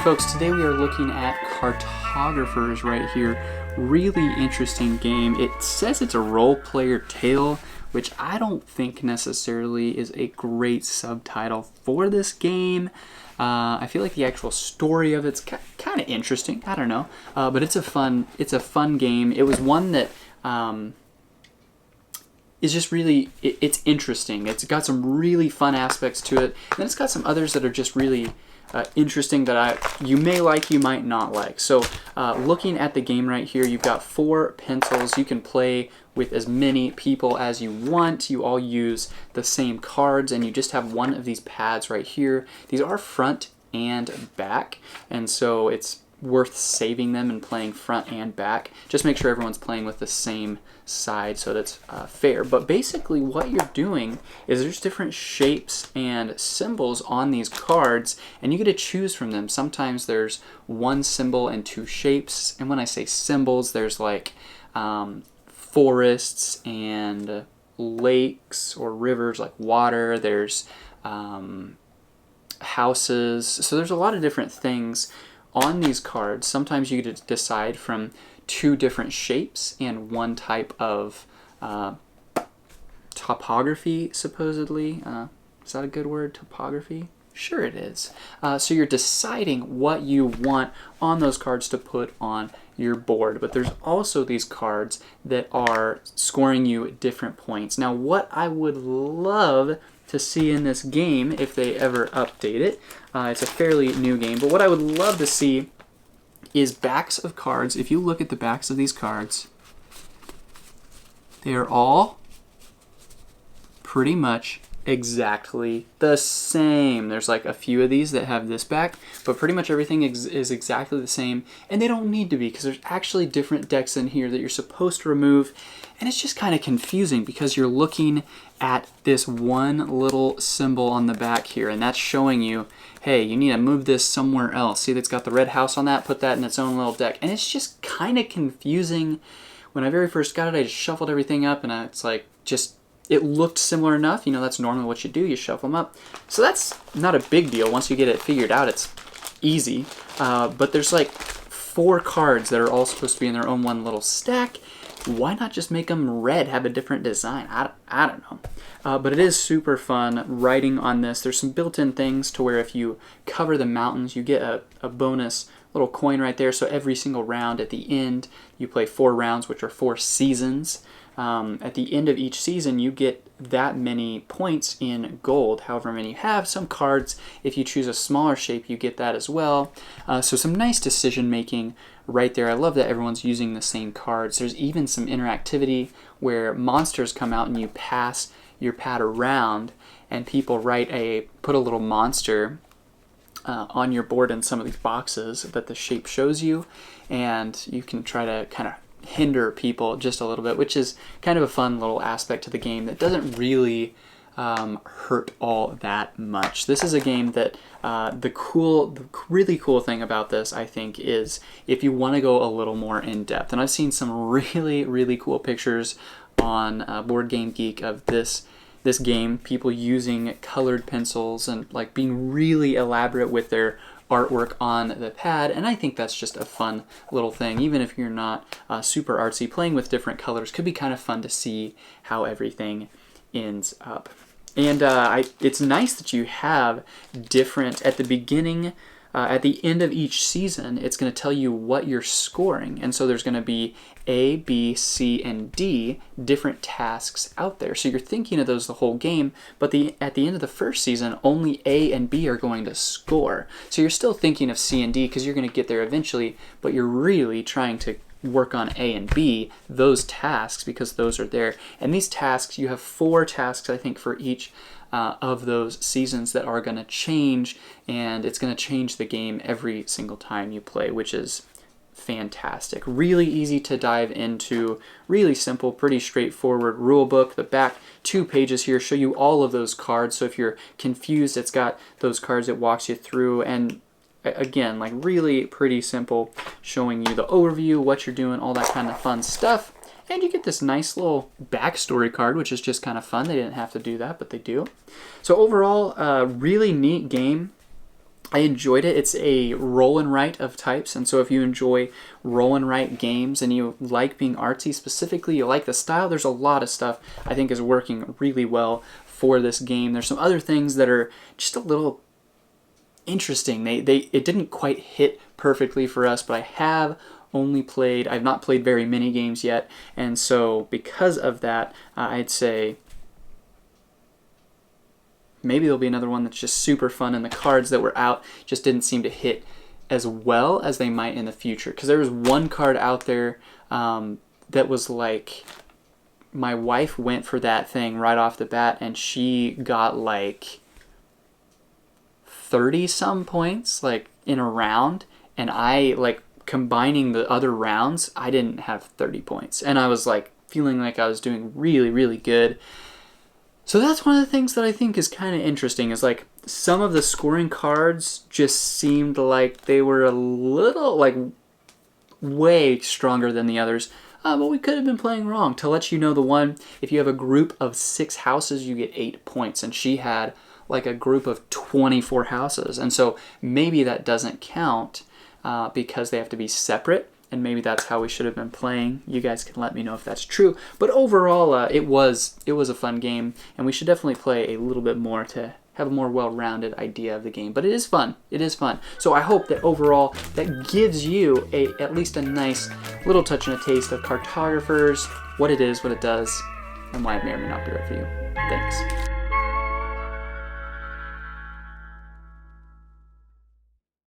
folks, today we are looking at Cartographers right here. Really interesting game. It says it's a role-player tale, which I don't think necessarily is a great subtitle for this game. I feel like the actual story of it's kind of interesting. I don't know, but it's a fun game. It was one that is just really it's interesting. It's got some really fun aspects to it, and then it's got some others that are just really interesting that you may like, you might not like. So looking at the game right here, you've got 4 pencils. You can play with as many people as you want. You all use the same cards, and you just have one of these pads right here. These are front and back, and so it's worth saving them and playing front and back. Just make sure everyone's playing with the same side so that's fair. But basically what you're doing is there's different shapes and symbols on these cards, and you get to choose from them. Sometimes there's 1 symbol and 2 shapes, and when I say symbols, there's like forests and lakes or rivers like water. There's houses. So there's a lot of different things on these cards. Sometimes you get to decide from 2 different shapes and 1 type of topography, supposedly. Is that a good word, topography? Sure it is. So you're deciding what you want on those cards to put on your board. But there's also these cards that are scoring you different points. Now, what I would love to see in this game, if they ever update it, it's a fairly new game, but what I would love to see is backs of cards. If you look at the backs of these cards, they are all pretty much exactly the same. There's like a few of these that have this back, but pretty much everything is exactly the same, and they don't need to be because there's actually different decks in here that you're supposed to remove, and it's just kind of confusing because you're looking at this one little symbol on the back here, and that's showing you, hey, you need to move this somewhere else. See, that's got the red house on that, put that in its own little deck, and it's just kind of confusing. When I very first got it, I just shuffled everything up, and it's like it looked similar enough. You know, that's normally what you do. You shuffle them up. So that's not a big deal. Once you get it figured out, it's easy. But there's like 4 cards that are all supposed to be in their own one little stack. Why not just make them red, have a different design? I don't know. But it is super fun writing on this. There's some built-in things to where if you cover the mountains, you get a bonus little coin right there. So every single round at the end, you play 4 rounds, which are 4 seasons. At the end of each season, you get that many points in gold, however many you have. Some cards, if you choose a smaller shape, you get that as well. So some nice decision making right there. I love that everyone's using the same cards. There's even some interactivity where monsters come out and you pass your pad around, and people put a little monster on your board in some of these boxes that the shape shows you, and you can try to kind of hinder people just a little bit, which is kind of a fun little aspect to the game that doesn't really hurt all that much. This is a game that the really cool thing about this, I think, is if you want to go a little more in depth, and I've seen some really, really cool pictures on Board Game Geek of this game, people using colored pencils and like being really elaborate with their artwork on the pad, and I think that's just a fun little thing. Even if you're not super artsy, playing with different colors could be kind of fun to see how everything ends up. And it's nice that you have different, at the beginning, at the end of each season, it's going to tell you what you're scoring. And so there's going to be A, B, C, and D different tasks out there. So you're thinking of those the whole game, but at the end of the first season, only A and B are going to score. So you're still thinking of C and D because you're going to get there eventually, but you're really trying to work on A and B, those tasks, because those are there. And these tasks, you have 4 tasks, I think, for each of those seasons that are going to change, and it's going to change the game every single time you play, which is fantastic. Really easy to dive into, really simple, pretty straightforward rule book. The back 2 pages here show you all of those cards, so if you're confused, it's got those cards it walks you through, and again, like really pretty simple, showing you the overview, what you're doing, all that kind of fun stuff. And you get this nice little backstory card, which is just kind of fun. They didn't have to do that, but they do. So overall, really neat game. I enjoyed it. It's a roll and write of types, and so if you enjoy roll and write games and you like being artsy specifically, you like the style, there's a lot of stuff I think is working really well for this game. There's some other things that are just a little interesting. It didn't quite hit perfectly for us, but I've not played very many games yet, and so because of that, I'd say maybe there'll be another one that's just super fun, and the cards that were out just didn't seem to hit as well as they might in the future. Because there was one card out there that was like, my wife went for that thing right off the bat, and she got like 30-some points like in a round, and I, like, combining the other rounds, I didn't have 30 points, and I was like feeling like I was doing really, really good. So that's one of the things that I think is kind of interesting, is like some of the scoring cards just seemed like they were a little, like, way stronger than the others. But we could have been playing wrong. To let you know, the one, if you have a group of 6 houses, you get 8 points, and she had like a group of 24 houses, and so maybe that doesn't count because they have to be separate. And maybe that's how we should have been playing. You guys can let me know if that's true. But overall, it was a fun game, and we should definitely play a little bit more to have a more well-rounded idea of the game. But it is fun. It is fun. So I hope that overall that gives you at least a nice little touch and a taste of Cartographers, what it is, what it does, and why it may or may not be right for you. Thanks.